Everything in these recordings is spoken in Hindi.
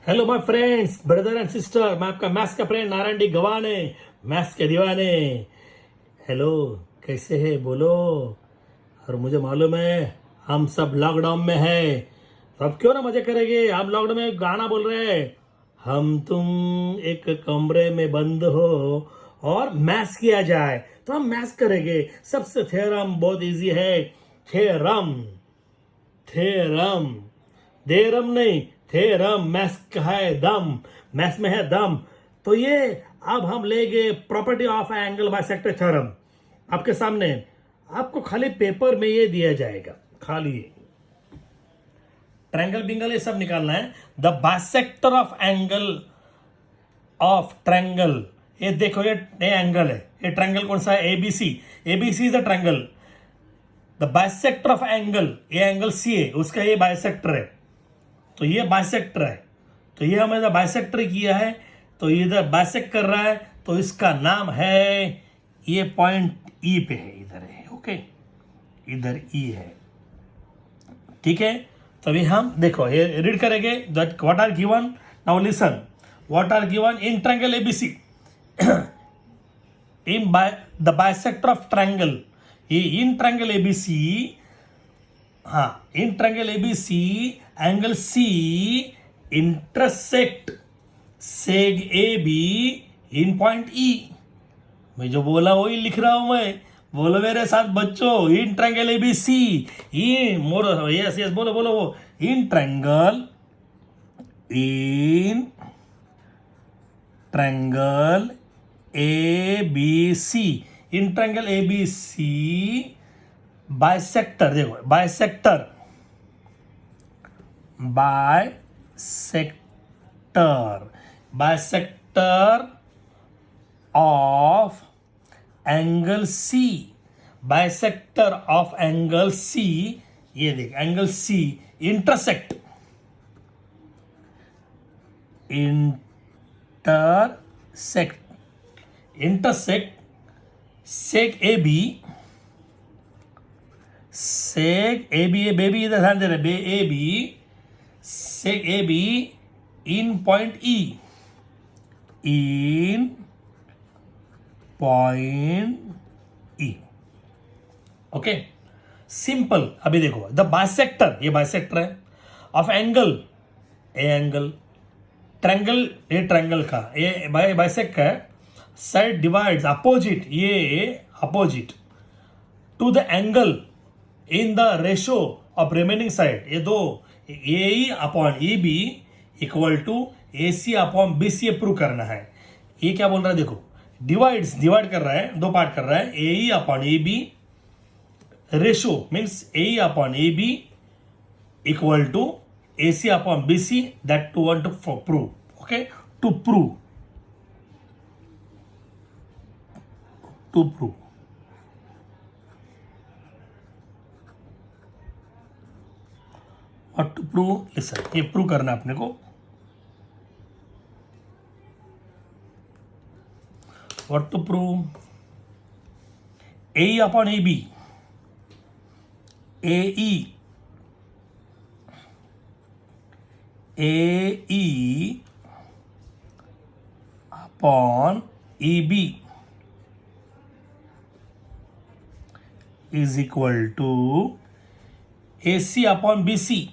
Hello my friends, brother and sister, मैं आपका मैथ्स का फ्रेंड नारायण डी गवाने, मैथ्स के दीवाने। हेलो, कैसे है बोलो। और मुझे मालूम है हम सब लॉकडाउन में है, तो अब क्यों ना मजे करेंगे। हम लॉकडाउन में गाना बोल रहे हैं, हम तुम एक कमरे में बंद हो और मैथ्स किया जाए। तो हम मैथ्स करेंगे। सबसे थ्योरम बहुत इजी है। थ्योरम, थ्योरम, देरम नहीं, थेरम। मैथ्स का है दम, मैथ्स में है दम। तो ये अब हम लेंगे property of angle bisector theorem. आपके सामने आपको खाली पेपर में ये दिया जाएगा, खाली ट्रायंगल बिंगल ये सब निकालना है। The bisector of angle of triangle, ये देखो ये एंगल है। ये ट्रायंगल कौन सा है? ABC. ABC is the triangle. The bisector of angle, ये एंगल सी है, उसका ये बाइसेक्टर है। तो ये बाइसेक्टर है, तो ये हमने बाइसेक्टर किया है, तो ये इधर बाइसेक्ट कर रहा है, तो इसका नाम है, ये पॉइंट ई पे है, इधर है। ओके, इधर ई है, ठीक है। तो अभी हम देखो ये रीड करेंगे that what are given. Now listen, what are given in triangle ABC, in the bisector of triangle. ये इन ट्रायंगल एबीसी, हाँ, in triangle ABC angle C intersect seg A B in point E. मैं जो बोला वही लिख रहा हूं मैं, बोलो मेरे साथ बच्चों। In triangle ABC, in more, yes yes, बोलो बोलो वो। In triangle, in triangle A B C, in triangle A B C bisector, देखो bisector, bisector, bisector of angle C, bisector of angle C. ये देख angle C intersect, intersect, intersect सेक ए बी, सेक ए बी, ए बेबी इधर ध्यान दे रहे, बे ए बी, सेक A B in point E, in point E. Okay, simple. अभी देखो द बाइसेक्टर, ये बाइसेक्टर है, of angle, A angle, triangle, ये ट्रायंगल का ये बाइसेक्ट है, साइड डिवाइड्स अपोजिट, ये opposite to the angle in the ratio of remaining side. ये दो, A E upon E B equal to A C upon B C, prove करना है। ये क्या बोल रहा है देखो, डिवाइड्स, डिवाइड कर रहा है, दो पार्ट कर रहा है, A E upon A B, ratio means A E upon A B equal to A C upon B C, that to want to prove. Okay, to prove, to prove. और टू प्रूव, लिसन, ये प्रूव करना है अपने को। What to prove, A upon A B, A E upon A B is equal to A C upon B C,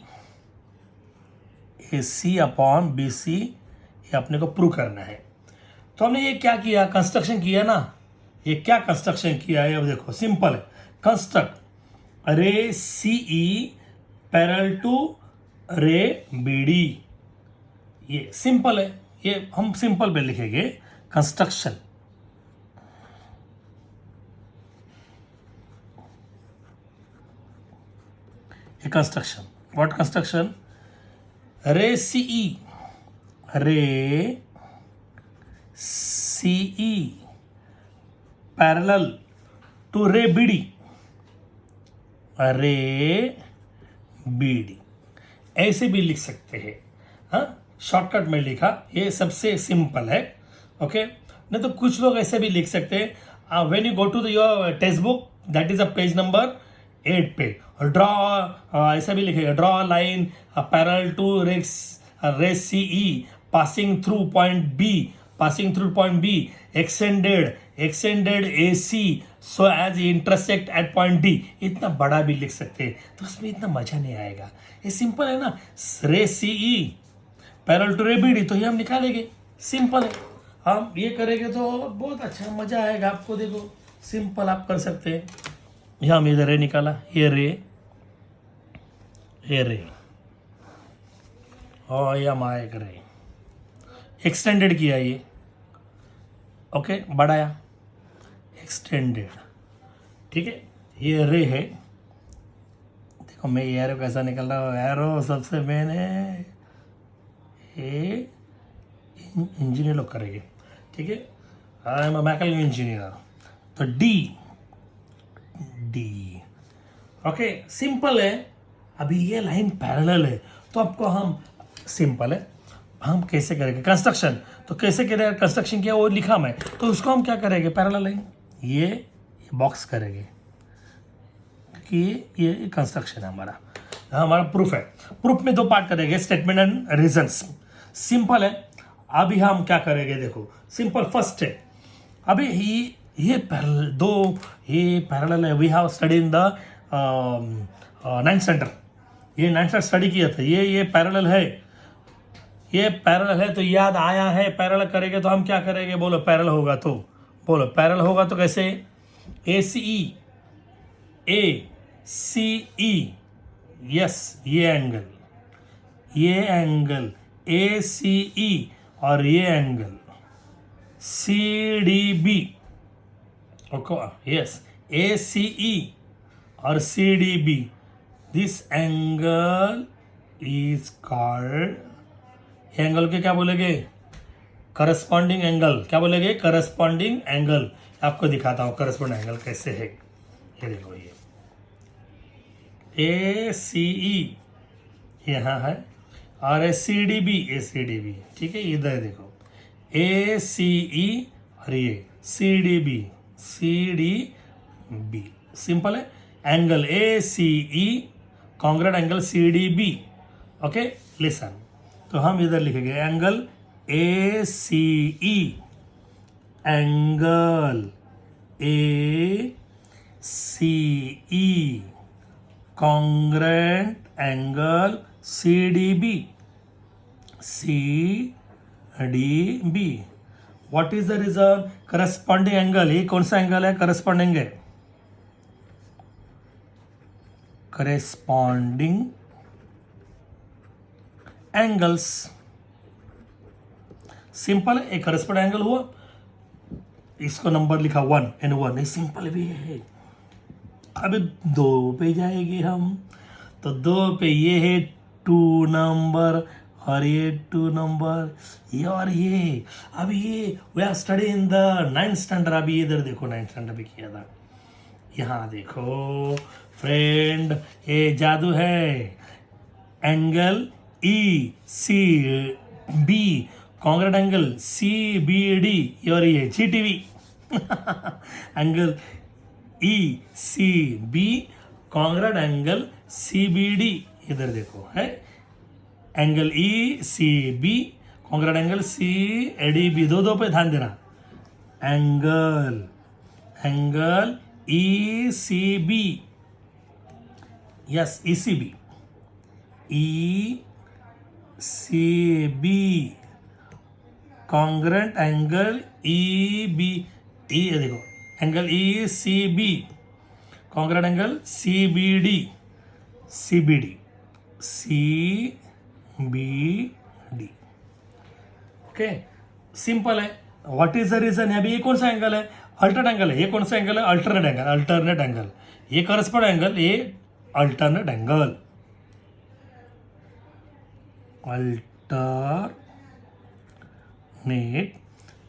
A C upon B C, ये अपने को प्रूव करना है। तो हमने ये क्या किया, कंस्ट्रक्शन किया ना। ये क्या कंस्ट्रक्शन किया है, अब देखो सिंपल है। कंस्ट्रक्ट रे सी ई पैरेलल टू रे बी डी, ये सिंपल है। ये हम सिंपल पे लिखेंगे कंस्ट्रक्शन, ये कंस्ट्रक्शन, व्हाट कंस्ट्रक्शन, रे सी ई, रे सी ई पैरेलल टू रे बी डी, रे बी डी, ऐसे भी लिख सकते हैं। हाँ, शॉर्टकट में लिखा, ये सबसे सिंपल है। ओके, नहीं तो कुछ लोग ऐसे भी लिख सकते हैं। When you go to your text book, that is a page number 8 पे, ड्रॉ, ऐसा भी लिखेगा, draw line parallel to ray C E passing through point B extended A C so as intersect at point D. इतना बड़ा भी लिख सकते हैं तो उसमें इतना मजा नहीं आएगा। ये सिंपल है ना, रे सी ई पैरेलल टू रे बी डी, तो ये हम निकालेंगे, सिंपल है। हम ये करेंगे तो बहुत अच्छा मजा आएगा आपको। देखो सिंपल आप कर सकते हैं। यहाँ हम इधर रे निकाला, ये रे और ये हमारा एक रे एक्सटेंडेड किया ये, ओके, बढ़ाया, एक्सटेंडेड, ठीक है। ये रे है, देखो मैं ये एरो कैसा निकल रहा हूँ, एरो सबसे मेन है, ये इंजीनियर लोग करेंगे, ठीक है। I am a mechanical engineer, तो डी, ओके, सिंपल है। अभी ये लाइन पैरेलल है तो आपको हम सिंपल है, हम कैसे करेंगे कंस्ट्रक्शन, तो कैसे करेंगे कंस्ट्रक्शन किया वो लिखा मैं, तो उसको हम क्या करेंगे पैरेलल लाइन, ये बॉक्स करेंगे क्योंकि ये कंस्ट्रक्शन है हमारा प्रूफ है। प्रूफ में दो पार्ट करेंगे, स्टेटमेंट एंड रीजंस। सिंपल है। अभी हम क्या करेंगे, देखो सिंपल फर्स्ट है। अभी ये पैरेलल है। We have study in the 9th standard, ये 9th स्टैंडर्ड स्टडी किया था। ये पैरेलल है, ये पैरेलल है तो याद आया है। पैरेलल करेंगे तो हम क्या करेंगे, बोलो पैरेलल होगा तो, बोलो पैरेलल होगा तो कैसे, ए सी ई, यस, ये एंगल ए सी ई और ये angle C D B, okay, yes, A C E और C D B, this angle is called, angle के क्या बोलेंगे, करस्पॉन्डिंग एंगल। क्या बोलेंगे, करस्पॉन्डिंग एंगल। आपको दिखाता हूँ करस्पॉन्डिंग एंगल कैसे है। ये देखो, ये ए सी ई यहाँ है और ए सी डी बी, ठीक है। इधर देखो, ए सी ई और ये सी डी बी, सिंपल है। Angle A C E congruent angle C D B, okay, listen. तो हम इधर लिखेंगे angle A C E, angle A C E congruent angle C D B. What is the reason, corresponding angle. ये कौन सा एंगल है, करस्पॉन्डिंग है, करस्पॉन्डिंग एंगल्स, सिंपल है। एक करस्पॉन्डिंग एंगल हुआ, इसको नंबर लिखा 1 एंड 1, सिंपल भी है। अब 2 पे जाएंगे हम, तो 2 पे ये है 2 नंबर और ये 2 नंबर, ये और ये। अब ये we are study in the 9th standard. अभी इधर देखो 9th स्टैंडर्ड भी किया था। यहाँ देखो फ्रेंड, ये जादू है। Angle E C B congruent angle C B D और ये G T V. Angle E C B congruent angle C B D, इधर देखो है angle E C B congruent angle C D B, दो पे ध्यान देना। Angle E C B, yes, E C B congruent angle E B, E देखो angle E C B congruent angle C B D, okay, simple है। व्हाट इज द रीजन है, अभी ये कौन सा एंगल है, अल्टरनेट एंगल है। ये कौन सा एंगल है, अल्टरनेट एंगल। ये करस्पॉन्ड एंगल, ये अल्टरनेट एंगल,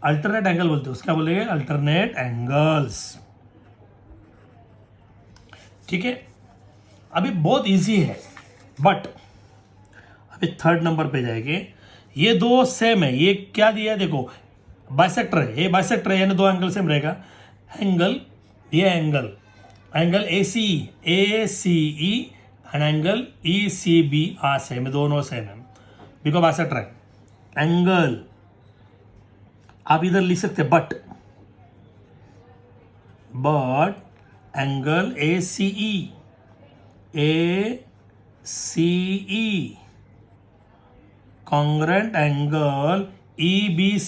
अल्टरनेट एंगल बोलते हैं, उसका बोलेंगे अल्टरनेट एंगल्स, ठीक है। अभी बहुत इजी है, बट अभी 3rd नंबर पे जाएंगे। ये 2 सेम है, ये क्या दिया है देखो, बाइसेक्टर है, ये बाइसेक्टर है, यानी 2 एंगल सेम रहेगा। ये angle A C E and angle E C B same है, दोनों सेम है। बिकॉज बाइसेक्टर है। एंगल आप इधर लिख सकते but angle A C E congruent angle E B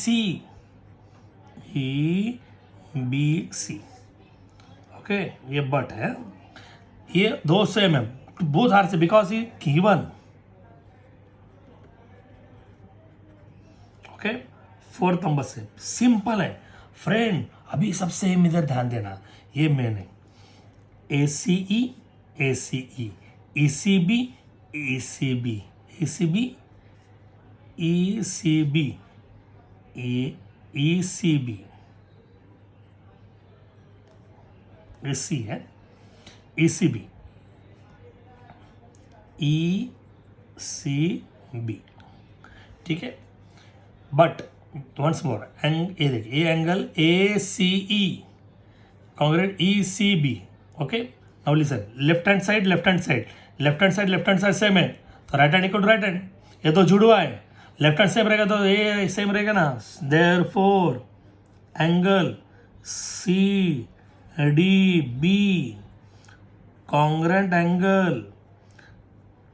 C. Okay, ये बट है, ये दो सेम है, बोथ आर से बिकॉज ये गिवन। ओके, फोर्थ नंबर से सिंपल है फ्रेंड। अभी सबसे इधर ध्यान देना, ये मैंने A C E E C B E C B E C B E C B A C है, ई सी बी ठीक है। बट वंस मोर, ये देखिए, ये angle A C E congruent E C B. Okay, now listen, left hand side same है, तो right hand equal to right hand, ये तो जुड़वा है, लेफ्ट हैंड सेम रहेगा तो ये सेम रहेगा ना। Therefore angle C D B congruent angle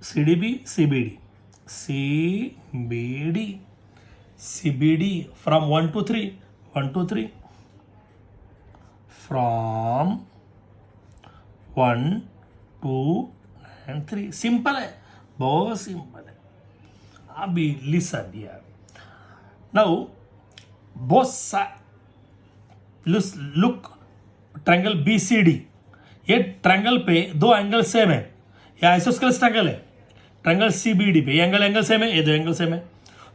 C D B C B D from 1 to 3 from 1 2 and 3। Simple है, बहुत सिंपल है। अभी listen here, now both look triangle B C D. ये ट्रायंगल पे दो एंगल सेम है, ये आइसोस्केलेस ट्रायंगल है। ट्रायंगल सी बी डी पे ये एंगल सेम है, ये दो एंगल सेम है,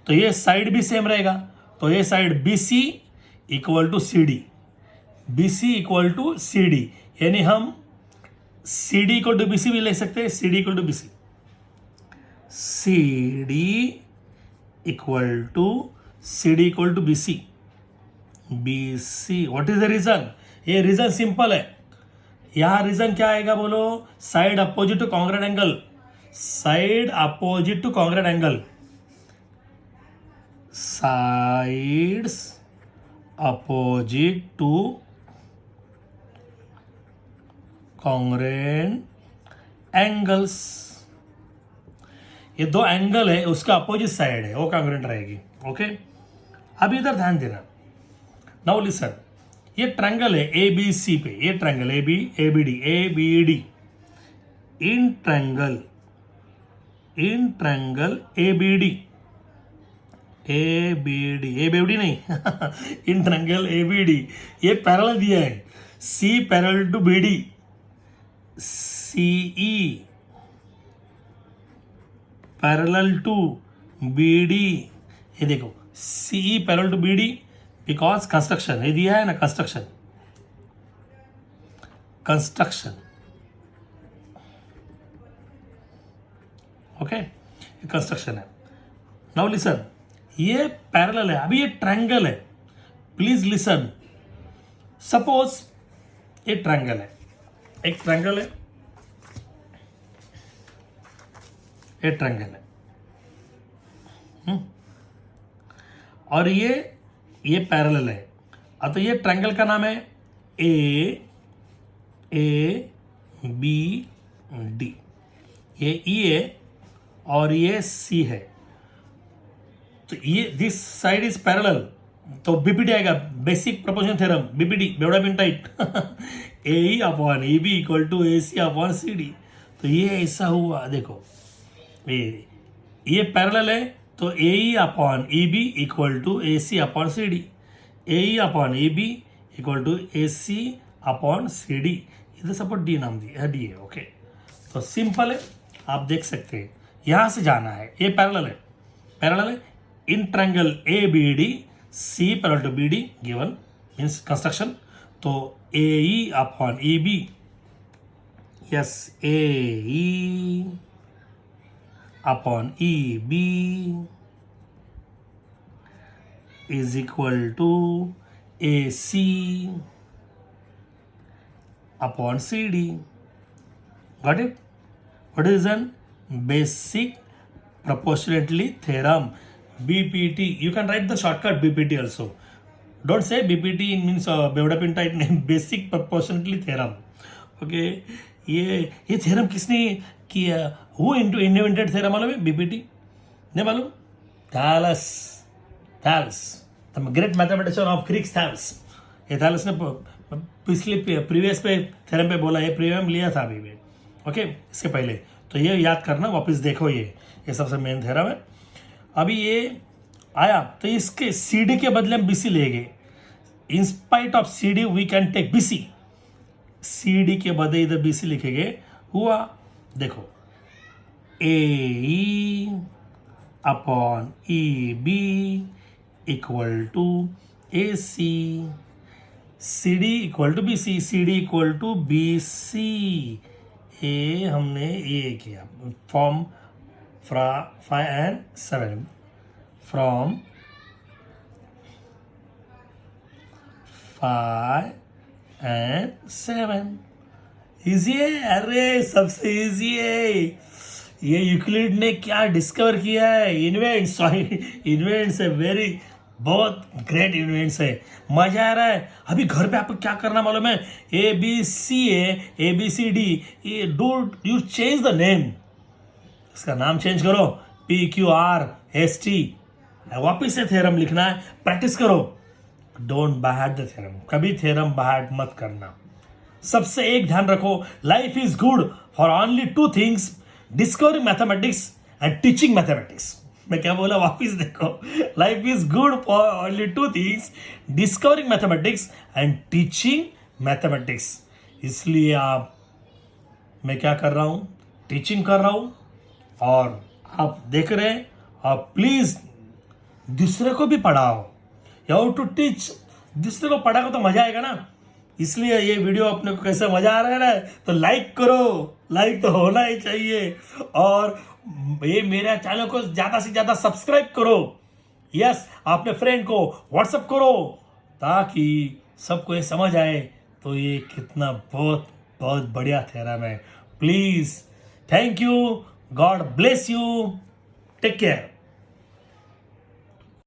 तो ये साइड भी सेम रहेगा। तो ये side B C equal to C D, यानी हम C D equal to B C भी ले सकते हैं, C D equal to B C, B C. What is the reason? ये रीजन सिंपल है। यहां रीजन क्या आएगा बोलो? Side opposite to congruent angle, sides opposite to congruent angles. ये दो एंगल है, उसका अपोजिट साइड है, वो कॉन्ग्रेंट रहेगी। ओके, अब इधर ध्यान देना। नाउ लिसन, ये ट्रायंगल है ए बी सी पे, ये triangle A B D, in triangle A B D नहीं in triangle A B D, ये पैरेलल दिया है, C parallel to B D, C E parallel to B D. ये देखो, C E parallel to B D, because construction ये दिया है ना, कंस्ट्रक्शन ओके, कंस्ट्रक्शन है। नाउ लिसन, ये पैरेलल है, अभी ये ट्रायंगल है, प्लीज लिसन। सपोज ये ट्रायंगल है, एक ट्रायंगल है, ये ट्रायंगल है, और ये पैरेलल है। तो ये ट्रायंगल का नाम है ए बी डी, ये ई है और ये सी है। तो ये दिस साइड इज पैरेलल, तो बीपीडी आएगा, बेसिक प्रोपोर्शन थ्योरम, बीपीडी बेवड़ा बिन टाइट A E upon A B equal to A C upon C D. तो ये ऐसा हुआ, देखो ये पैरेलल है, तो A E upon E B equal to A C upon C D, A E upon A B equal to A C upon C D. इधर सपोर्ट डी नाम दिया, डी है। ओके, तो सिंपल है, आप देख सकते हैं, यहां से जाना है। ये पैरेलल है in triangle A B D, C parallel to B D given means construction. तो A E upon E B, yes, A E upon E B is equal to AC upon CD. Got it? What is an basic proportionality theorem, BPT. You can write the shortcut BPT also. Don't say BPT means build-up in tight name, basic proportionality theorem. Okay, ये theorem किसने किया? Who invented theorem मालूम है? BPT नहीं मालूम? Thales, the great mathematician of Greek, Thales. ये थैलस ने पिछले प्रीवियस पे थ्योरम पे बोला, ये प्रीवियस लिया था अभी में. ओके, इसके पहले तो ये याद करना, वापस देखो, ये सबसे मेन थ्योरम है. अभी ये आया तो इसके CD के बदले हम BC ले गए. In spite of CD we can take BC. CD के बदले इधर BC लिखेंगे. हुआ देखो, AE upon EB equal to AC, CD equal to BC, CD equal to BC. ये हमने ये किया form 5 and 7 from 5 and 7. Easy है, अरे सबसे इजी है. ये यूक्लिड ने क्या डिस्कवर किया है? इन्वेंट्स है, वेरी बहुत ग्रेट इन्वेंट्स है. मजा आ रहा है. अभी घर पे आपको क्या करना मालूम है? ABC है, ABCD, ये don't you change the name, इसका नाम चेंज करो, PQRST. वापिस से थ्योरम लिखना है, प्रैक्टिस करो. डोंट बाहर द थ्योरम, कभी थ्योरम बाहर मत करना. सबसे एक ध्यान रखो, life is good for only 2 things, discovering mathematics and teaching mathematics. मैं क्या बोला, वापिस देखो. Life is good for only 2 things, discovering mathematics and teaching mathematics. इसलिए मैं क्या कर रहा हूं, टीचिंग कर रहा हूं, और आप देख रहे हैं. आप प्लीज दूसरे को भी पढ़ाओ. You have to teach. दूसरे को पढ़ाओ तो मजा आएगा ना. इसलिए ये वीडियो अपने को कैसे मजा आ रहा है ना, तो लाइक करो. लाइक तो होना ही चाहिए. और ये मेरा चैनल को ज्यादा से ज्यादा सब्सक्राइब करो. यस, अपने फ्रेंड को व्हाट्सएप करो, ताकि सबको ये समझ आए तो ये कितना बहुत बहुत बढ़िया थ्योरम है. Please, thank you, God bless you, take care.